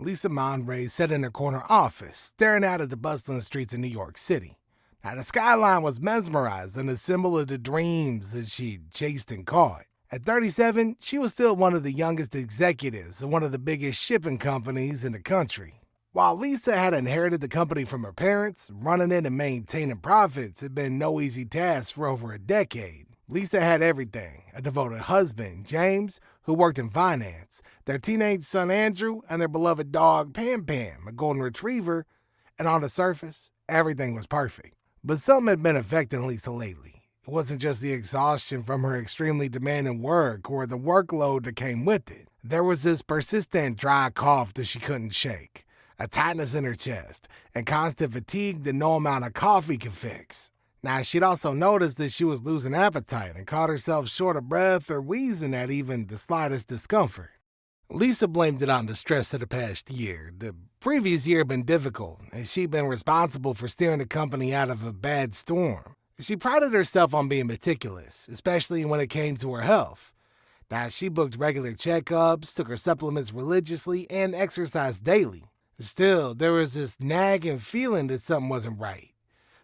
Lisa Monray sat in her corner office, staring out at the bustling streets of New York City. Now, the skyline was mesmerized and a symbol of the dreams that she'd chased and caught. At 37, she was still one of the youngest executives of one of the biggest shipping companies in the country. While Lisa had inherited the company from her parents, running it and maintaining profits had been no easy task for over a decade. Lisa had everything: a devoted husband, James, who worked in finance, their teenage son Andrew, and their beloved dog Pam Pam, a golden retriever, and on the surface, everything was perfect. But something had been affecting Lisa lately. It wasn't just the exhaustion from her extremely demanding work or the workload that came with it. There was this persistent dry cough that she couldn't shake, a tightness in her chest, and constant fatigue that no amount of coffee could fix. Now, she'd also noticed that she was losing appetite and caught herself short of breath or wheezing at even the slightest discomfort. Lisa blamed it on the stress of the past year. The previous year had been difficult, and she'd been responsible for steering the company out of a bad storm. She prided herself on being meticulous, especially when it came to her health. Now, she booked regular checkups, took her supplements religiously, and exercised daily. Still, there was this nagging feeling that something wasn't right.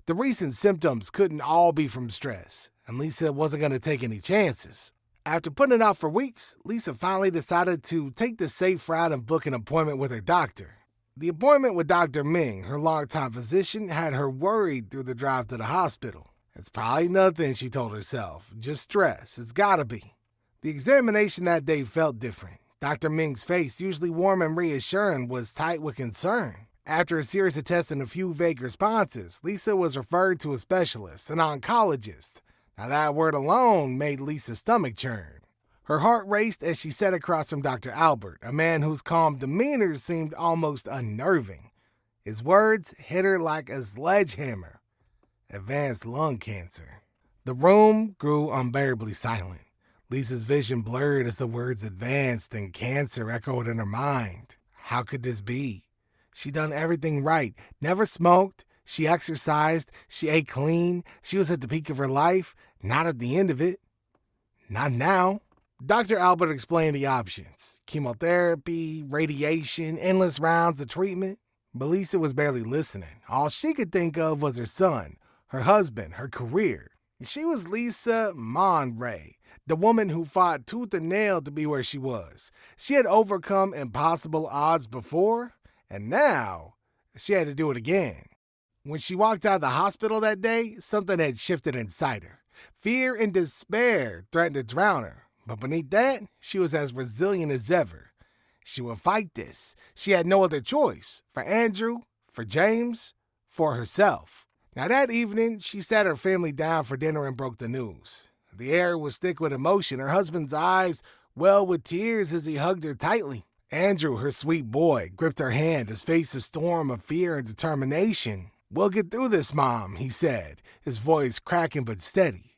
The recent symptoms couldn't all be from stress, and Lisa wasn't going to take any chances. After putting it off for weeks, Lisa finally decided to take the safe route and book an appointment with her doctor. The appointment with Dr. Ming, her longtime physician, had her worried through the drive to the hospital. It's probably nothing, she told herself. Just stress. It's gotta be. The examination that day felt different. Dr. Ming's face, usually warm and reassuring, was tight with concern. After a series of tests and a few vague responses, Lisa was referred to a specialist, an oncologist. Now, that word alone made Lisa's stomach churn. Her heart raced as she sat across from Dr. Albert, a man whose calm demeanor seemed almost unnerving. His words hit her like a sledgehammer. Advanced lung cancer. The room grew unbearably silent. Lisa's vision blurred as the words advanced and cancer echoed in her mind. How could this be? She'd done everything right. Never smoked. She exercised. She ate clean. She was at the peak of her life. Not at the end of it. Not now. Dr. Albert explained the options. Chemotherapy, radiation, endless rounds of treatment. But Lisa was barely listening. All she could think of was her son, her husband, her career. She was Lisa Monray, the woman who fought tooth and nail to be where she was. She had overcome impossible odds before, and now she had to do it again. When she walked out of the hospital that day, something had shifted inside her. Fear and despair threatened to drown her, but beneath that, she was as resilient as ever. She would fight this. She had no other choice. For Andrew, for James, for herself. Now, that evening, she sat her family down for dinner and broke the news. The air was thick with emotion. Her husband's eyes welled with tears as he hugged her tightly. Andrew, her sweet boy, gripped her hand, his face a storm of fear and determination. "We'll get through this, Mom," he said, his voice cracking but steady.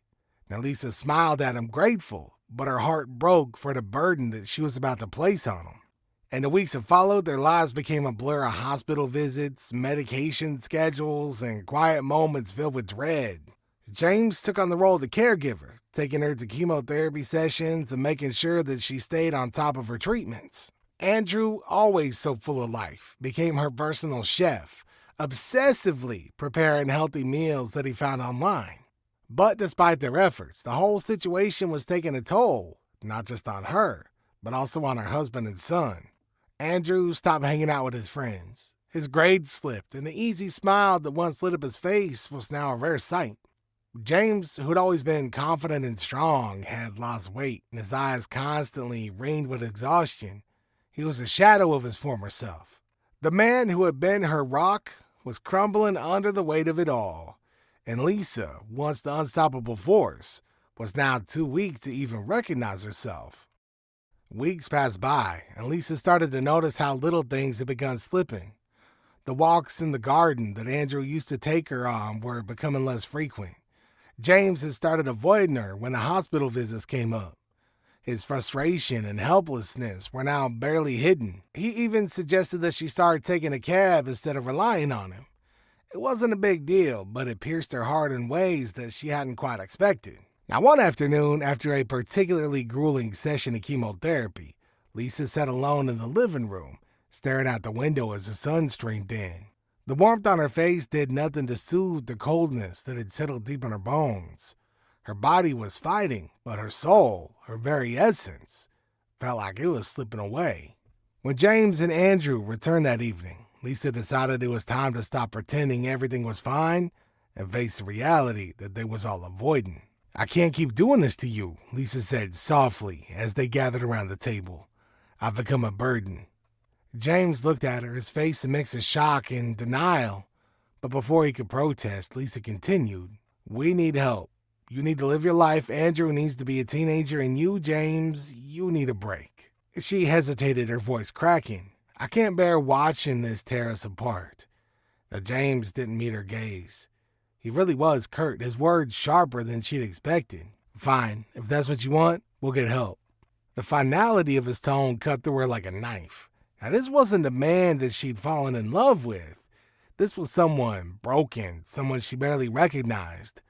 Now, Lisa smiled at him, grateful, but her heart broke for the burden that she was about to place on him. In the weeks that followed, their lives became a blur of hospital visits, medication schedules, and quiet moments filled with dread. James took on the role of the caregiver, taking her to chemotherapy sessions and making sure that she stayed on top of her treatments. Andrew, always so full of life, became her personal chef, obsessively preparing healthy meals that he found online. But despite their efforts, the whole situation was taking a toll, not just on her, but also on her husband and son. Andrew stopped hanging out with his friends. His grades slipped, and the easy smile that once lit up his face was now a rare sight. James, who'd always been confident and strong, had lost weight, and his eyes constantly ringed with exhaustion. He was a shadow of his former self. The man who had been her rock was crumbling under the weight of it all, and Lisa, once the unstoppable force, was now too weak to even recognize herself. Weeks passed by, and Lisa started to notice how little things had begun slipping. The walks in the garden that Andrew used to take her on were becoming less frequent. James had started avoiding her when the hospital visits came up. His frustration and helplessness were now barely hidden. He even suggested that she start taking a cab instead of relying on him. It wasn't a big deal, but it pierced her heart in ways that she hadn't quite expected. Now, one afternoon, after a particularly grueling session of chemotherapy, Lisa sat alone in the living room, staring out the window as the sun streamed in. The warmth on her face did nothing to soothe the coldness that had settled deep in her bones. Her body was fighting, but her soul, her very essence, felt like it was slipping away. When James and Andrew returned that evening, Lisa decided it was time to stop pretending everything was fine and face the reality that they was all avoiding. "I can't keep doing this to you," Lisa said softly as they gathered around the table. "I've become a burden." James looked at her, his face a mix of shock and denial. But before he could protest, Lisa continued, "We need help. You need to live your life. Andrew needs to be a teenager, and you, James, you need a break." She hesitated, her voice cracking. "I can't bear watching this tear us apart." Now, James didn't meet her gaze. He really was curt, his words sharper than she'd expected. "Fine, if that's what you want, we'll get help." The finality of his tone cut through her like a knife. Now, this wasn't a man that she'd fallen in love with. This was someone broken, someone she barely recognized.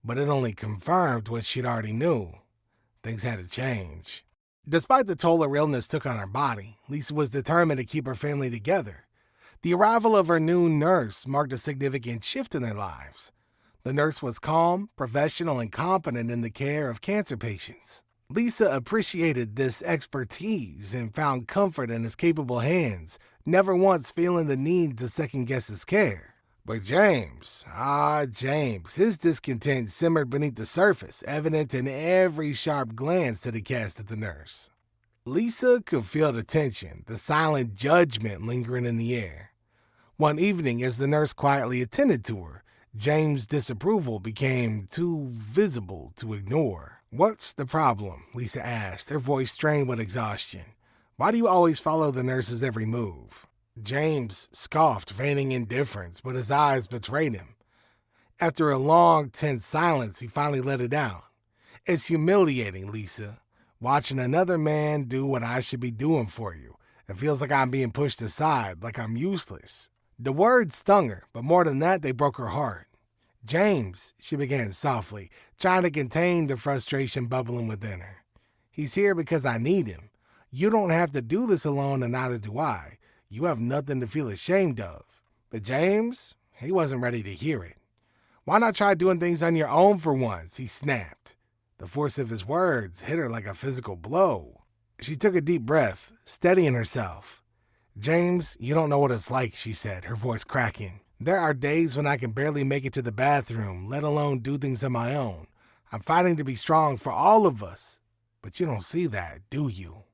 But it only confirmed what she'd already knew. Things had to change. Despite the toll her illness took on her body, Lisa was determined to keep her family together. The arrival of her new nurse marked a significant shift in their lives. The nurse was calm, professional, and competent in the care of cancer patients. Lisa appreciated this expertise and found comfort in his capable hands, never once feeling the need to second-guess his care. But James, his discontent simmered beneath the surface, evident in every sharp glance that he cast at the nurse. Lisa could feel the tension, the silent judgment lingering in the air. One evening, as the nurse quietly attended to her, James' disapproval became too visible to ignore. "What's the problem?" Lisa asked, her voice strained with exhaustion. "Why do you always follow the nurse's every move?" James scoffed, feigning indifference, but his eyes betrayed him. After a long, tense silence, he finally let it out. "It's humiliating, Lisa. Watching another man do what I should be doing for you. It feels like I'm being pushed aside, like I'm useless." The words stung her, but more than that, they broke her heart. "James," she began softly, trying to contain the frustration bubbling within her. "He's here because I need him. You don't have to do this alone, and neither do I. You have nothing to feel ashamed of." But James, he wasn't ready to hear it. "Why not try doing things on your own for once?" he snapped. The force of his words hit her like a physical blow. She took a deep breath, steadying herself. "James, you don't know what it's like," she said, her voice cracking. "There are days when I can barely make it to the bathroom, let alone do things on my own. I'm fighting to be strong for all of us. But you don't see that, do you?"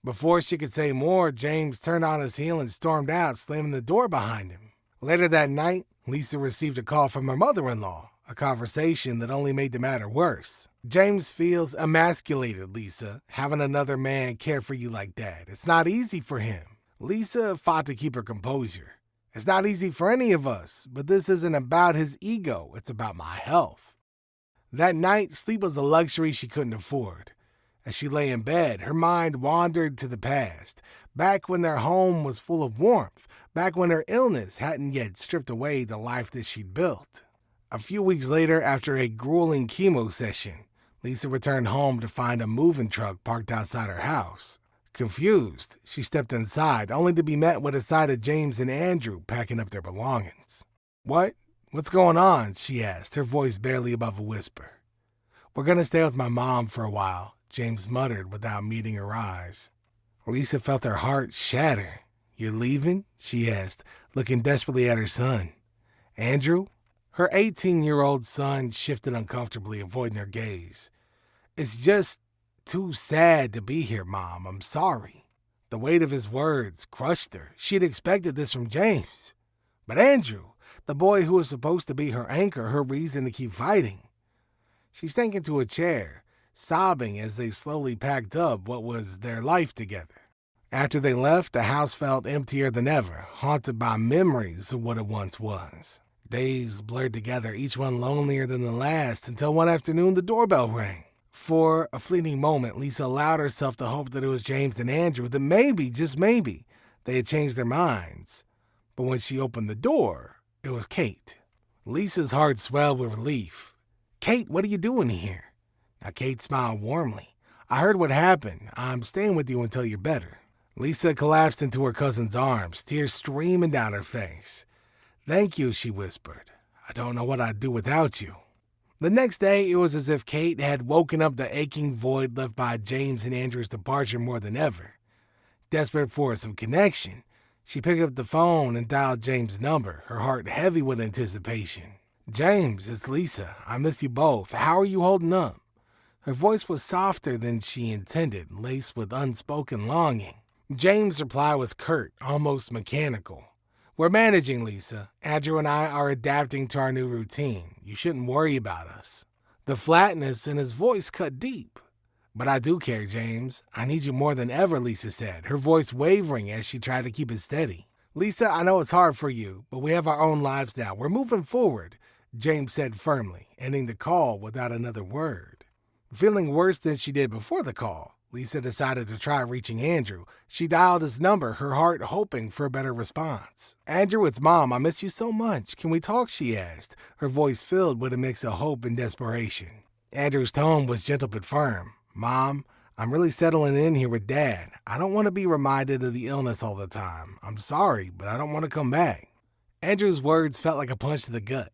Before she could say more, James turned on his heel and stormed out, slamming the door behind him. Later that night, Lisa received a call from her mother-in-law, a conversation that only made the matter worse. "James feels emasculated, Lisa, having another man care for you like that. It's not easy for him." Lisa fought to keep her composure. "It's not easy for any of us, but this isn't about his ego, it's about my health." That night, sleep was a luxury she couldn't afford. As she lay in bed, her mind wandered to the past, back when their home was full of warmth, back when her illness hadn't yet stripped away the life that she'd built. A few weeks later, after a grueling chemo session, Lisa returned home to find a moving truck parked outside her house. Confused, she stepped inside, only to be met with a sight of James and Andrew packing up their belongings. What's going on?" she asked, her voice barely above a whisper. "We're going to stay with my mom for a while," James muttered without meeting her eyes. Lisa felt her heart shatter. "You're leaving?" she asked, looking desperately at her son. "Andrew?" Her 18-year-old son shifted uncomfortably, avoiding her gaze. "It's just too sad to be here, Mom. I'm sorry." The weight of his words crushed her. She'd expected this from James. But Andrew, the boy who was supposed to be her anchor, her reason to keep fighting. She sank into a chair, sobbing as they slowly packed up what was their life together. After they left, the house felt emptier than ever, haunted by memories of what it once was. Days blurred together, each one lonelier than the last, until one afternoon the doorbell rang. For a fleeting moment, Lisa allowed herself to hope that it was James and Andrew, that maybe, just maybe, they had changed their minds. But when she opened the door, it was Kate. Lisa's heart swelled with relief. "Kate, what are you doing here?" Now Kate smiled warmly. "I heard what happened. I'm staying with you until you're better." Lisa collapsed into her cousin's arms, tears streaming down her face. "Thank you," she whispered. "I don't know what I'd do without you." The next day, it was as if Kate had woken up the aching void left by James and Andrew's departure more than ever. Desperate for some connection, she picked up the phone and dialed James' number, her heart heavy with anticipation. "James, it's Lisa. I miss you both. How are you holding up?" Her voice was softer than she intended, laced with unspoken longing. James' reply was curt, almost mechanical. "We're managing, Lisa. Andrew and I are adapting to our new routine. You shouldn't worry about us." The flatness in his voice cut deep. "But I do care, James. I need you more than ever," Lisa said, her voice wavering as she tried to keep it steady. "Lisa, I know it's hard for you, but we have our own lives now. We're moving forward," James said firmly, ending the call without another word. Feeling worse than she did before the call, Lisa decided to try reaching Andrew. She dialed his number, her heart hoping for a better response. "Andrew, it's Mom. I miss you so much. Can we talk?" she asked, her voice filled with a mix of hope and desperation. Andrew's tone was gentle but firm. "Mom, I'm really settling in here with Dad. I don't want to be reminded of the illness all the time. I'm sorry, but I don't want to come back." Andrew's words felt like a punch to the gut.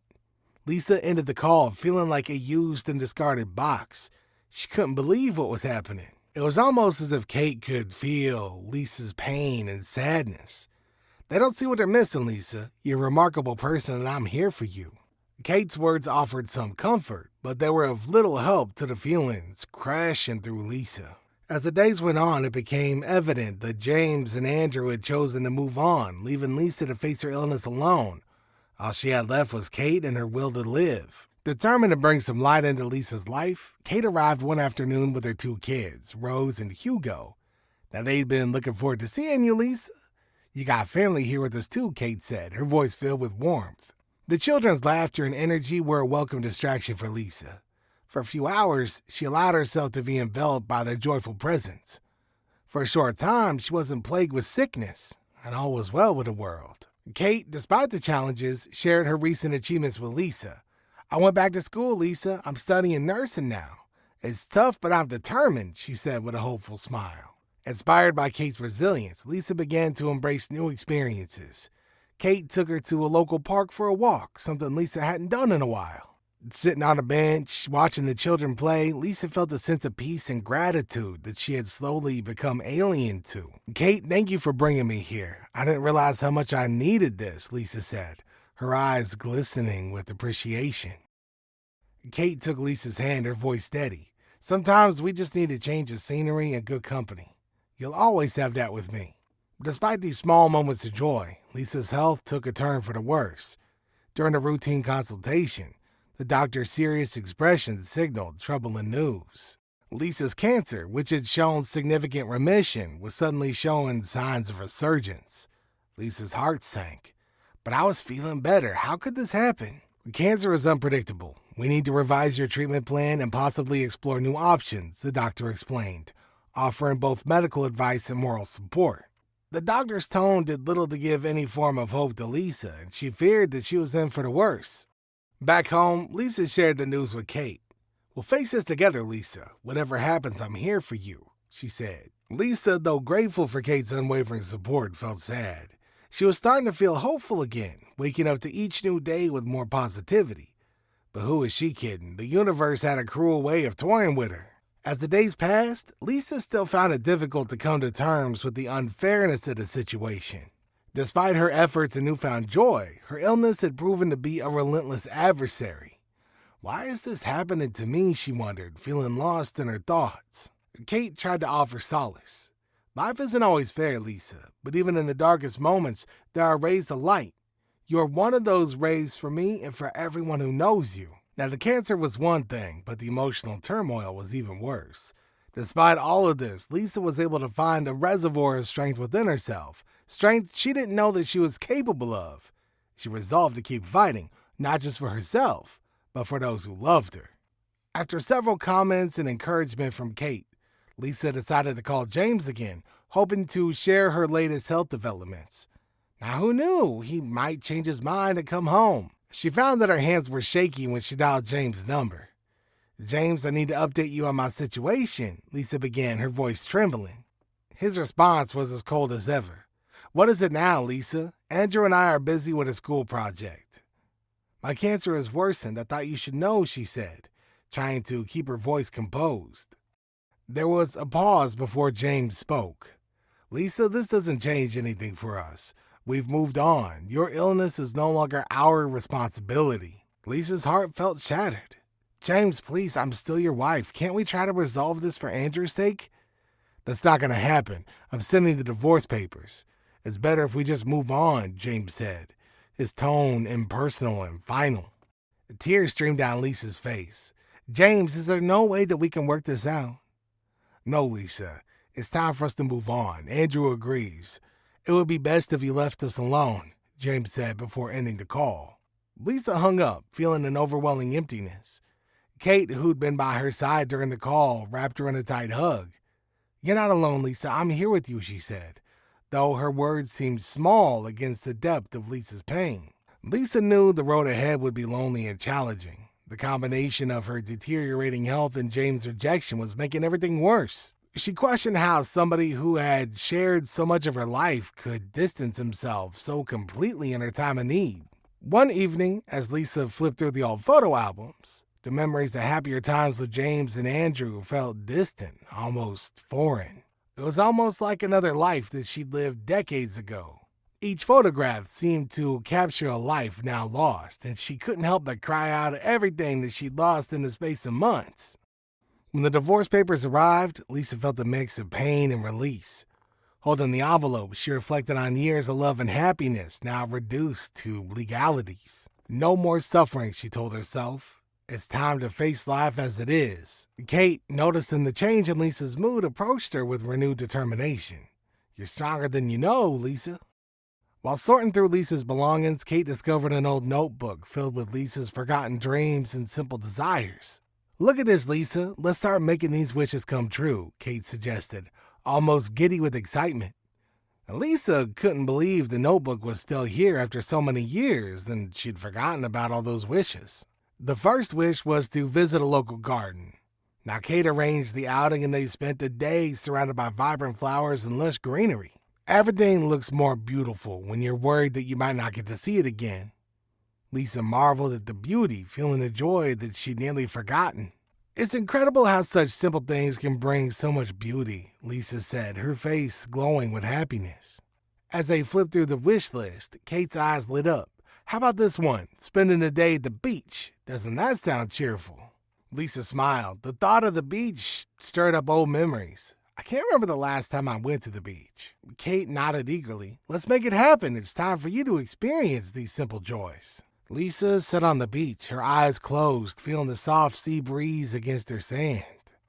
Lisa ended the call feeling like a used and discarded box. She couldn't believe what was happening. It was almost as if Kate could feel Lisa's pain and sadness. "They don't see what they're missing, Lisa. You're a remarkable person and I'm here for you." Kate's words offered some comfort, but they were of little help to the feelings crashing through Lisa. As the days went on, it became evident that James and Andrew had chosen to move on, leaving Lisa to face her illness alone. All she had left was Kate and her will to live. Determined to bring some light into Lisa's life, Kate arrived one afternoon with her two kids, Rose and Hugo. "Now they'd been looking forward to seeing you, Lisa." "You got family here with us too," Kate said, her voice filled with warmth. The children's laughter and energy were a welcome distraction for Lisa. For a few hours, she allowed herself to be enveloped by their joyful presence. For a short time, she wasn't plagued with sickness, and all was well with the world. Kate, despite the challenges, shared her recent achievements with Lisa. "I went back to school, Lisa. I'm studying nursing now. It's tough, but I'm determined," she said with a hopeful smile. Inspired by Kate's resilience, Lisa began to embrace new experiences. Kate took her to a local park for a walk, something Lisa hadn't done in a while. Sitting on a bench, watching the children play, Lisa felt a sense of peace and gratitude that she had slowly become alien to. "Kate, thank you for bringing me here. I didn't realize how much I needed this," Lisa said, her eyes glistening with appreciation. Kate took Lisa's hand, her voice steady. "Sometimes we just need a change of scenery and good company. You'll always have that with me." Despite these small moments of joy, Lisa's health took a turn for the worse. During a routine consultation, the doctor's serious expression signaled troubling news. Lisa's cancer, which had shown significant remission, was suddenly showing signs of resurgence. Lisa's heart sank. "But I was feeling better. How could this happen?" "Cancer is unpredictable. We need to revise your treatment plan and possibly explore new options," the doctor explained, offering both medical advice and moral support. The doctor's tone did little to give any form of hope to Lisa, and she feared that she was in for the worst. Back home, Lisa shared the news with Kate. "We'll face this together, Lisa. Whatever happens, I'm here for you," she said. Lisa, though grateful for Kate's unwavering support, felt sad. She was starting to feel hopeful again, waking up to each new day with more positivity. But who is she kidding? The universe had a cruel way of toying with her. As the days passed, Lisa still found it difficult to come to terms with the unfairness of the situation. Despite her efforts and newfound joy, her illness had proven to be a relentless adversary. "Why is this happening to me?" she wondered, feeling lost in her thoughts. Kate tried to offer solace. "Life isn't always fair, Lisa, but even in the darkest moments, there are rays of light. You're one of those rays for me and for everyone who knows you." Now, the cancer was one thing, but the emotional turmoil was even worse. Despite all of this, Lisa was able to find a reservoir of strength within herself, strength she didn't know that she was capable of. She resolved to keep fighting, not just for herself, but for those who loved her. After several comments and encouragement from Kate, Lisa decided to call James again, hoping to share her latest health developments. Now, who knew he might change his mind and come home? She found that her hands were shaky when she dialed James' number. "James, I need to update you on my situation," Lisa began, her voice trembling. His response was as cold as ever. "What is it now, Lisa? Andrew and I are busy with a school project." "My cancer has worsened. I thought you should know," she said, trying to keep her voice composed. There was a pause before James spoke. "Lisa, this doesn't change anything for us. We've moved on. Your illness is no longer our responsibility." Lisa's heart felt shattered. "James, please, I'm still your wife. Can't we try to resolve this for Andrew's sake?" "That's not going to happen. I'm sending the divorce papers. It's better if we just move on," James said, his tone impersonal and final. Tears streamed down Lisa's face. "James, is there no way that we can work this out?" "No, Lisa. It's time for us to move on. Andrew agrees. It would be best if you left us alone," James said before ending the call. Lisa hung up, feeling an overwhelming emptiness. Kate, who'd been by her side during the call, wrapped her in a tight hug. "You're not alone, Lisa. I'm here with you," she said, though her words seemed small against the depth of Lisa's pain. Lisa knew the road ahead would be lonely and challenging. The combination of her deteriorating health and James' rejection was making everything worse. She questioned how somebody who had shared so much of her life could distance himself so completely in her time of need. One evening, as Lisa flipped through the old photo albums, the memories of happier times with James and Andrew felt distant, almost foreign. It was almost like another life that she'd lived decades ago. Each photograph seemed to capture a life now lost, and she couldn't help but cry out at everything that she'd lost in the space of months. When the divorce papers arrived, Lisa felt a mix of pain and release. Holding the envelope, she reflected on years of love and happiness now reduced to legalities. No more suffering, she told herself. It's time to face life as it is. Kate, noticing the change in Lisa's mood, approached her with renewed determination. "You're stronger than you know, Lisa." While sorting through Lisa's belongings, Kate discovered an old notebook filled with Lisa's forgotten dreams and simple desires. "Look at this, Lisa. Let's start making these wishes come true," Kate suggested, almost giddy with excitement. Lisa couldn't believe the notebook was still here after so many years, and she'd forgotten about all those wishes. The first wish was to visit a local garden. Now, Kate arranged the outing, and they spent a day surrounded by vibrant flowers and lush greenery. Everything looks more beautiful when you're worried that you might not get to see it again. Lisa marveled at the beauty, feeling the joy that she'd nearly forgotten. "It's incredible how such simple things can bring so much beauty," Lisa said, her face glowing with happiness. As they flipped through the wish list, Kate's eyes lit up. "How about this one? Spending the day at the beach. Doesn't that sound cheerful?" Lisa smiled. The thought of the beach stirred up old memories. "I can't remember the last time I went to the beach." Kate nodded eagerly. "Let's make it happen. It's time for you to experience these simple joys." Lisa sat on the beach, her eyes closed, feeling the soft sea breeze against her sand.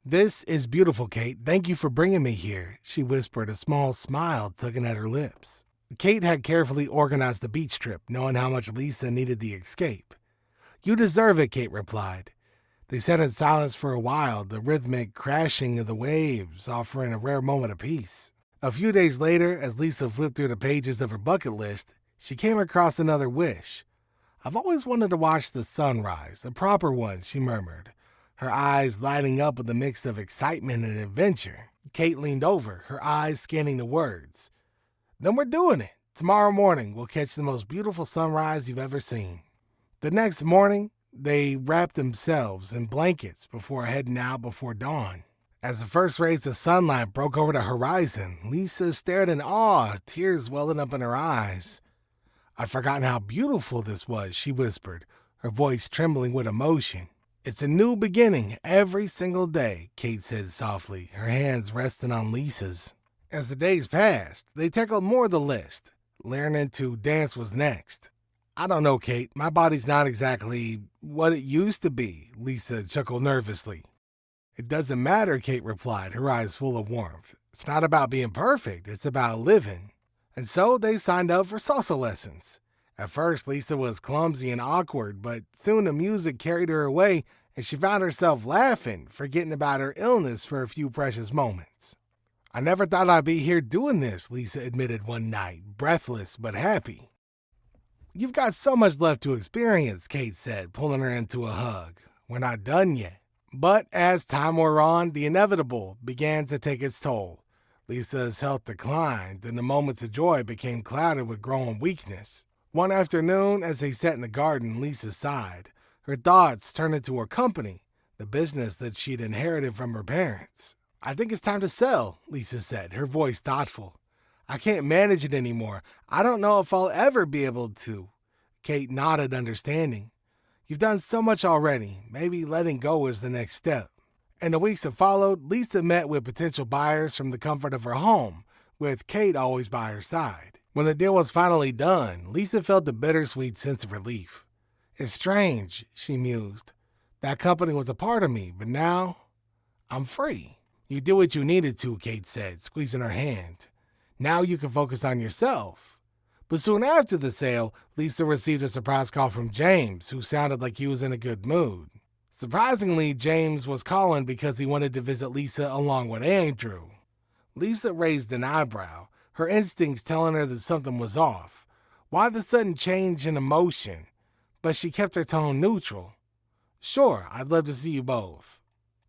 "This is beautiful, Kate. Thank you for bringing me here," she whispered, a small smile tugging at her lips. Kate had carefully organized the beach trip, knowing how much Lisa needed the escape. "You deserve it," Kate replied. They sat in silence for a while, the rhythmic crashing of the waves offering a rare moment of peace. A few days later, as Lisa flipped through the pages of her bucket list, she came across another wish. "I've always wanted to watch the sunrise, a proper one," she murmured, her eyes lighting up with a mix of excitement and adventure. Kate leaned over, her eyes scanning the words. "Then we're doing it. Tomorrow morning, we'll catch the most beautiful sunrise you've ever seen." The next morning, they wrapped themselves in blankets before heading out before dawn. As the first rays of sunlight broke over the horizon, Lisa stared in awe, tears welling up in her eyes. "I'd forgotten how beautiful this was," she whispered, her voice trembling with emotion. "It's a new beginning every single day," Kate said softly, her hands resting on Lisa's. As the days passed, they tackled more of the list. Learning to dance was next. "I don't know, Kate. My body's not exactly what it used to be," Lisa chuckled nervously. "It doesn't matter," Kate replied, her eyes full of warmth. "It's not about being perfect. It's about living." And so they signed up for salsa lessons. At first, Lisa was clumsy and awkward, but soon the music carried her away, and she found herself laughing, forgetting about her illness for a few precious moments. "I never thought I'd be here doing this," Lisa admitted one night, breathless but happy. "You've got so much left to experience," Kate said, pulling her into a hug. "We're not done yet." But as time wore on, the inevitable began to take its toll. Lisa's health declined, and the moments of joy became clouded with growing weakness. One afternoon, as they sat in the garden, Lisa sighed. Her thoughts turned to her company, the business that she'd inherited from her parents. "I think it's time to sell," Lisa said, her voice thoughtful. "I can't manage it anymore. I don't know if I'll ever be able to." Kate nodded, understanding. "You've done so much already. Maybe letting go is the next step." In the weeks that followed, Lisa met with potential buyers from the comfort of her home, with Kate always by her side. When the deal was finally done, Lisa felt a bittersweet sense of relief. "It's strange," she mused. "That company was a part of me, but now I'm free." "You did what you needed to," Kate said, squeezing her hand. "Now you can focus on yourself." But soon after the sale, Lisa received a surprise call from James, who sounded like he was in a good mood. Surprisingly, James was calling because he wanted to visit Lisa along with Andrew. Lisa raised an eyebrow, her instincts telling her that something was off. Why the sudden change in emotion? But she kept her tone neutral. "Sure, I'd love to see you both."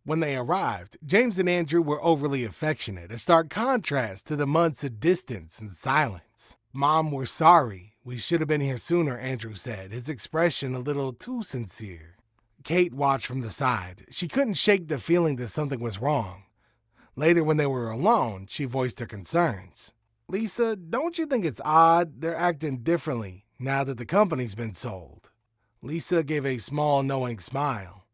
When they arrived, James and Andrew were overly affectionate, a stark contrast to the months of distance and silence. "Mom, we're sorry. We should have been here sooner," Andrew said, his expression a little too sincere. Kate watched from the side. She couldn't shake the feeling that something was wrong. Later, when they were alone, she voiced her concerns. "Lisa, don't you think it's odd they're acting differently now that the company's been sold?" Lisa gave a small, knowing smile.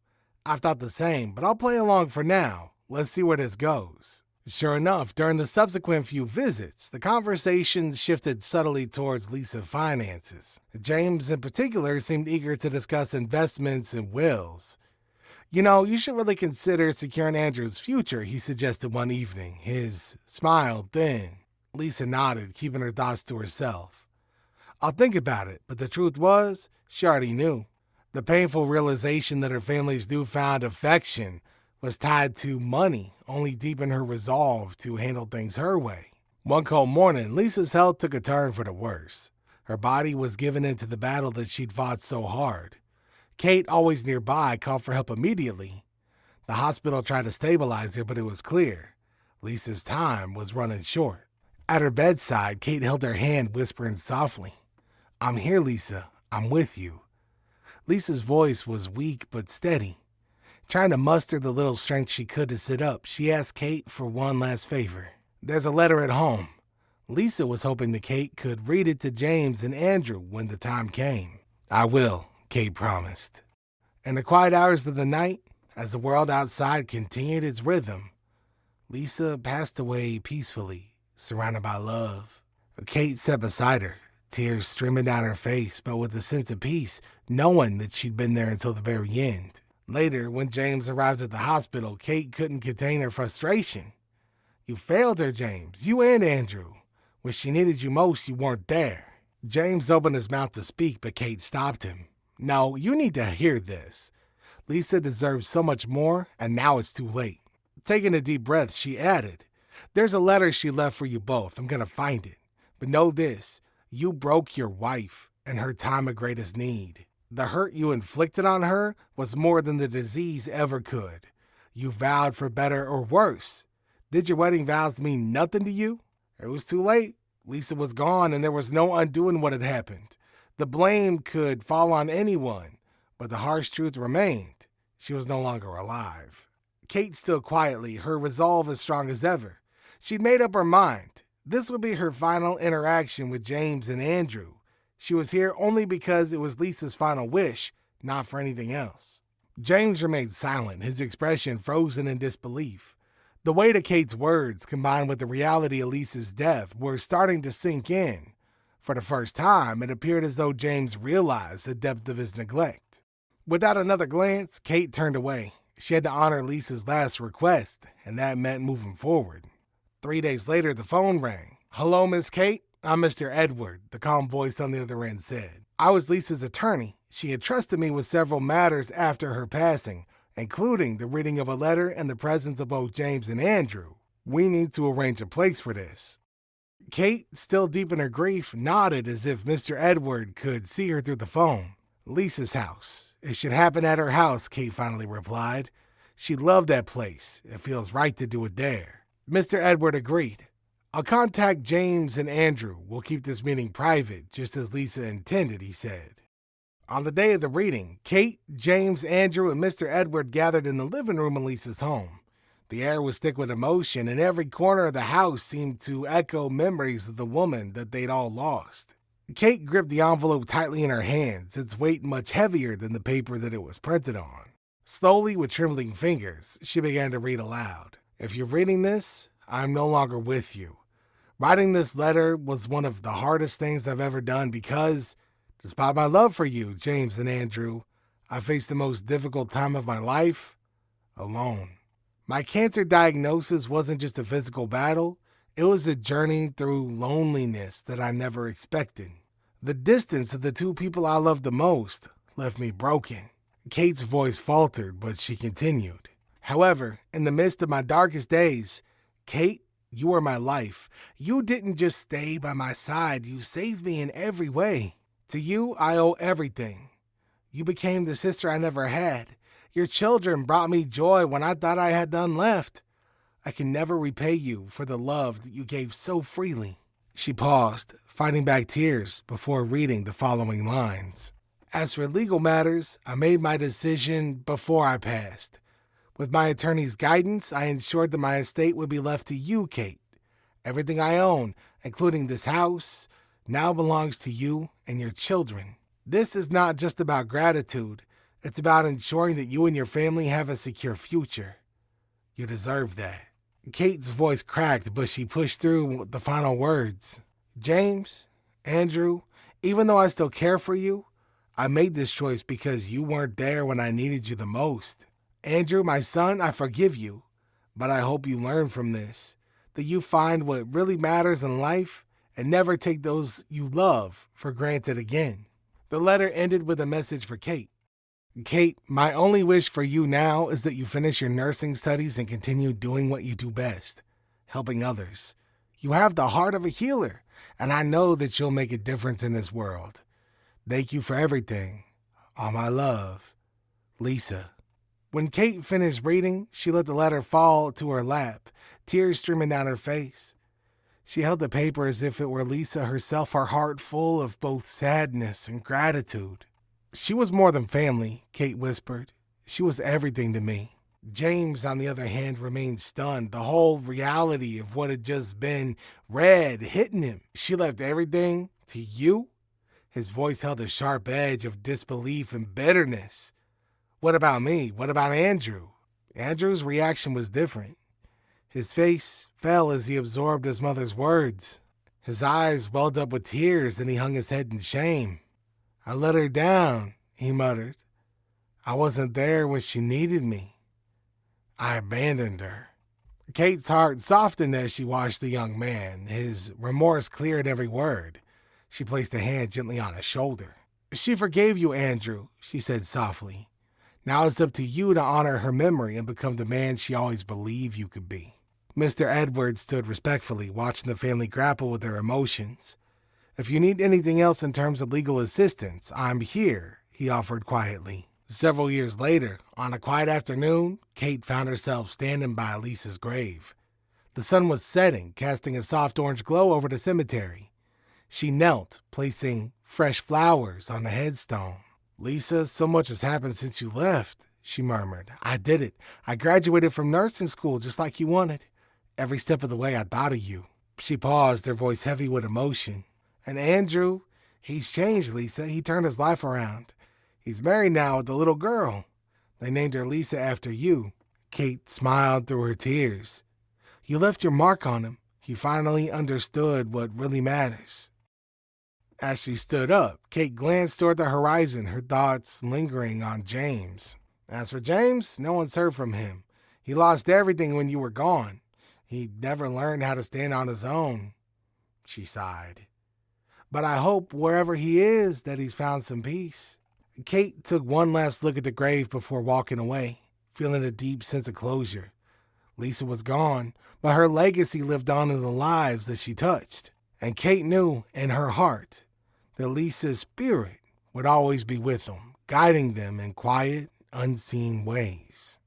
"I've thought the same, but I'll play along for now. Let's see where this goes." Sure enough, during the subsequent few visits, the conversation shifted subtly towards Lisa's finances. James, in particular, seemed eager to discuss investments and wills. You should really consider securing Andrew's future," he suggested one evening, his smile thin. Lisa nodded, keeping her thoughts to herself. "I'll think about it," but the truth was, she already knew. The painful realization that her family's newfound affection was tied to money only deepened her resolve to handle things her way. One cold morning, Lisa's health took a turn for the worse. Her body was giving in to the battle that she'd fought so hard. Kate, always nearby, called for help immediately. The hospital tried to stabilize her, but it was clear Lisa's time was running short. At her bedside, Kate held her hand, whispering softly, "I'm here, Lisa. I'm with you." Lisa's voice was weak but steady. Trying to muster the little strength she could to sit up, she asked Kate for one last favor. "There's a letter at home." Lisa was hoping that Kate could read it to James and Andrew when the time came. "I will," Kate promised. In the quiet hours of the night, as the world outside continued its rhythm, Lisa passed away peacefully, surrounded by love. Kate sat beside her, tears streaming down her face, but with a sense of peace, knowing that she'd been there until the very end. Later, when James arrived at the hospital, Kate couldn't contain her frustration. "You failed her, James, you and Andrew. When she needed you most, you weren't there." James opened his mouth to speak, but Kate stopped him. "No, you need to hear this. Lisa deserves so much more, and now it's too late." Taking a deep breath, she added, "There's a letter she left for you both. I'm going to find it. But know this, you broke your wife in her time of greatest need. The hurt you inflicted on her was more than the disease ever could. You vowed for better or worse. Did your wedding vows mean nothing to you? It was too late. Lisa was gone, and there was no undoing what had happened. The blame could fall on anyone, but the harsh truth remained. She was no longer alive." Kate stood quietly, her resolve as strong as ever. She'd made up her mind. This would be her final interaction with James and Andrew. She was here only because it was Lisa's final wish, not for anything else. James remained silent, his expression frozen in disbelief. The weight of Kate's words, combined with the reality of Lisa's death, were starting to sink in. For the first time, it appeared as though James realized the depth of his neglect. Without another glance, Kate turned away. She had to honor Lisa's last request, and that meant moving forward. 3 days later, the phone rang. "Hello, Miss Kate? I'm Mr. Edward," the calm voice on the other end said. "I was Lisa's attorney. She had trusted me with several matters after her passing, including the reading of a letter and the presence of both James and Andrew. We need to arrange a place for this." Kate, still deep in her grief, nodded as if Mr. Edward could see her through the phone. "Lisa's house. It should happen at her house," Kate finally replied. "She loved that place. It feels right to do it there." Mr. Edward agreed. I'll contact James and Andrew. We'll keep this meeting private, just as Lisa intended, he said. On the day of the reading, Kate, James, Andrew, and Mr. Edward gathered in the living room in Lisa's home. The air was thick with emotion, and every corner of the house seemed to echo memories of the woman that they'd all lost. Kate gripped the envelope tightly in her hands, its weight much heavier than the paper that it was printed on. Slowly, with trembling fingers, she began to read aloud. If you're reading this, I'm no longer with you. Writing this letter was one of the hardest things I've ever done because, despite my love for you, James and Andrew, I faced the most difficult time of my life alone. My cancer diagnosis wasn't just a physical battle, it was a journey through loneliness that I never expected. The distance of the two people I loved the most left me broken. Kate's voice faltered, but she continued. However, in the midst of my darkest days, Kate, you were my life. You didn't just stay by my side, you saved me in every way. To you, I owe everything. You became the sister I never had. Your children brought me joy when I thought I had none left. I can never repay you for the love that you gave so freely. She paused, fighting back tears before reading the following lines. As for legal matters, I made my decision before I passed. With my attorney's guidance, I ensured that my estate would be left to you, Kate. Everything I own, including this house, now belongs to you and your children. This is not just about gratitude. It's about ensuring that you and your family have a secure future. You deserve that. Kate's voice cracked, but she pushed through the final words. James, Andrew, even though I still care for you, I made this choice because you weren't there when I needed you the most. Andrew, my son, I forgive you, but I hope you learn from this, that you find what really matters in life and never take those you love for granted again. The letter ended with a message for Kate. Kate, my only wish for you now is that you finish your nursing studies and continue doing what you do best, helping others. You have the heart of a healer, and I know that you'll make a difference in this world. Thank you for everything. All my love, Lisa. When Kate finished reading, she let the letter fall to her lap, tears streaming down her face. She held the paper as if it were Lisa herself, her heart full of both sadness and gratitude. She was more than family, Kate whispered. She was everything to me. James, on the other hand, remained stunned. The whole reality of what had just been read hitting him. She left everything to you? His voice held a sharp edge of disbelief and bitterness. What about me? What about Andrew? Andrew's reaction was different. His face fell as he absorbed his mother's words. His eyes welled up with tears and he hung his head in shame. I let her down, he muttered. I wasn't there when she needed me. I abandoned her. Kate's heart softened as she watched the young man. His remorse cleared every word. She placed a hand gently on his shoulder. She forgave you, Andrew, she said softly. Now it's up to you to honor her memory and become the man she always believed you could be. Mr. Edwards stood respectfully, watching the family grapple with their emotions. If you need anything else in terms of legal assistance, I'm here, he offered quietly. Several years later, on a quiet afternoon, Kate found herself standing by Lisa's grave. The sun was setting, casting a soft orange glow over the cemetery. She knelt, placing fresh flowers on the headstone. Lisa, so much has happened since you left, she murmured. I did it. I graduated from nursing school just like you wanted. Every step of the way I thought of you. She paused, her voice heavy with emotion. And Andrew, he's changed, Lisa. He turned his life around. He's married now with a little girl. They named her Lisa after you. Kate smiled through her tears. You left your mark on him. He finally understood what really matters. As she stood up, Kate glanced toward the horizon, her thoughts lingering on James. As for James, no one's heard from him. He lost everything when you were gone. He never learned how to stand on his own. She sighed. But I hope wherever he is that he's found some peace. Kate took one last look at the grave before walking away, feeling a deep sense of closure. Lisa was gone, but her legacy lived on in the lives that she touched. And Kate knew in her heart that Lisa's spirit would always be with them, guiding them in quiet, unseen ways.